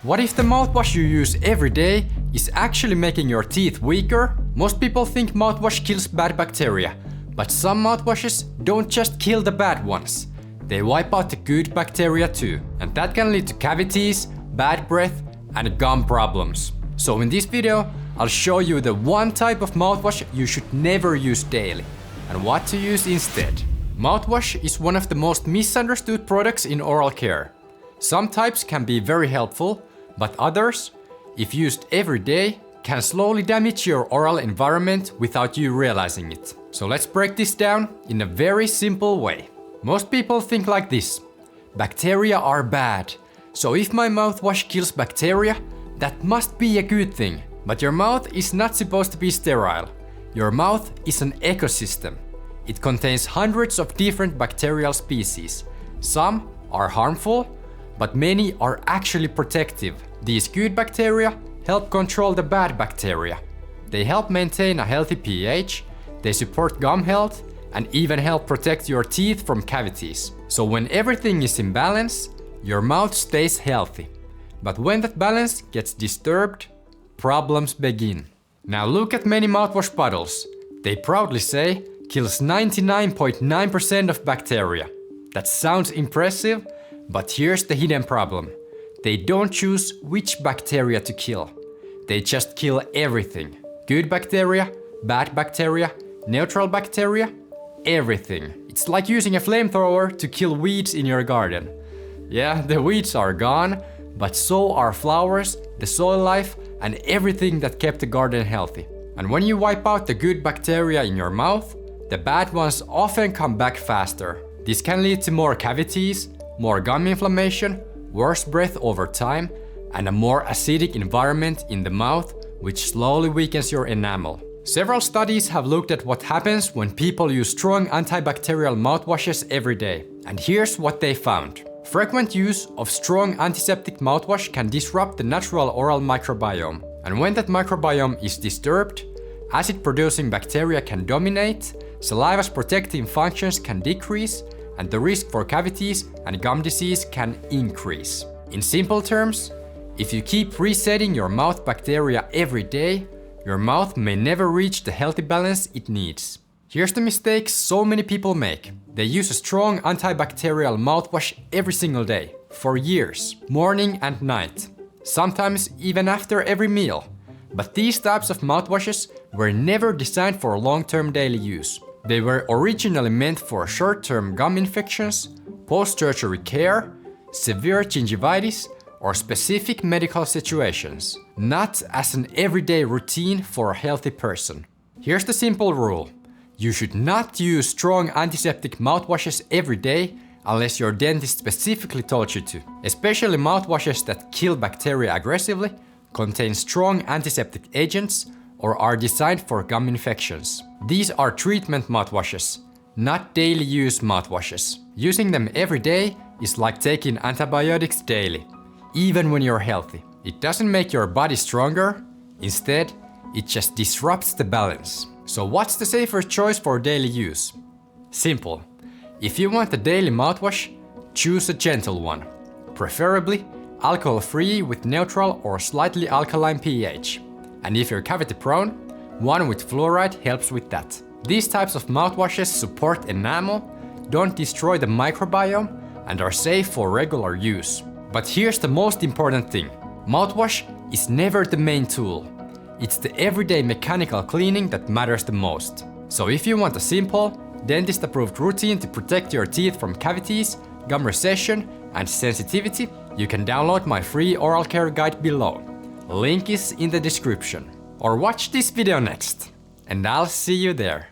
What if the mouthwash you use every day is actually making your teeth weaker? Most people think mouthwash kills bad bacteria, but some mouthwashes don't just kill the bad ones. They wipe out the good bacteria too, and that can lead to cavities, bad breath, and gum problems. So in this video, I'll show you the one type of mouthwash you should never use daily, and what to use instead. Mouthwash is one of the most misunderstood products in oral care. Some types can be very helpful, but others, if used every day, can slowly damage your oral environment without you realizing it. So let's break this down in a very simple way. Most people think like this: bacteria are bad, so if my mouthwash kills bacteria, that must be a good thing. But your mouth is not supposed to be sterile. Your mouth is an ecosystem. It contains hundreds of different bacterial species. Some are harmful, but many are actually protective. These good bacteria help control the bad bacteria. They help maintain a healthy pH, they support gum health, and even help protect your teeth from cavities. So when everything is in balance, your mouth stays healthy. But when that balance gets disturbed, problems begin. Now look at many mouthwash bottles. They proudly say kills 99.9% of bacteria. That sounds impressive, but here's the hidden problem. They don't choose which bacteria to kill. They just kill everything. Good bacteria, bad bacteria, neutral bacteria, everything. It's like using a flamethrower to kill weeds in your garden. Yeah, the weeds are gone, but so are flowers, the soil life, and everything that kept the garden healthy. And when you wipe out the good bacteria in your mouth, the bad ones often come back faster. This can lead to more cavities, more gum inflammation, worse breath over time, and a more acidic environment in the mouth, which slowly weakens your enamel. Several studies have looked at what happens when people use strong antibacterial mouthwashes every day. And here's what they found. Frequent use of strong antiseptic mouthwash can disrupt the natural oral microbiome. And when that microbiome is disturbed, acid-producing bacteria can dominate, saliva's protective functions can decrease, and the risk for cavities and gum disease can increase. In simple terms, if you keep resetting your mouth bacteria every day, your mouth may never reach the healthy balance it needs. Here's the mistake so many people make. They use a strong antibacterial mouthwash every single day, for years, morning and night, sometimes even after every meal. But these types of mouthwashes were never designed for long-term daily use. They were originally meant for short-term gum infections, post-surgery care, severe gingivitis, or specific medical situations, not as an everyday routine for a healthy person. Here's the simple rule. You should not use strong antiseptic mouthwashes every day unless your dentist specifically told you to. Especially mouthwashes that kill bacteria aggressively, contain strong antiseptic agents, or are designed for gum infections. These are treatment mouthwashes, not daily use mouthwashes. Using them every day is like taking antibiotics daily, even when you're healthy. It doesn't make your body stronger, instead, it just disrupts the balance. So what's the safer choice for daily use? Simple. If you want a daily mouthwash, choose a gentle one, preferably alcohol-free with neutral or slightly alkaline pH. And if you're cavity prone, one with fluoride helps with that. These types of mouthwashes support enamel, don't destroy the microbiome, and are safe for regular use. But here's the most important thing. Mouthwash is never the main tool. It's the everyday mechanical cleaning that matters the most. So if you want a simple, dentist-approved routine to protect your teeth from cavities, gum recession, and sensitivity, you can download my free oral care guide below. Link is in the description. Or watch this video next, and I'll see you there.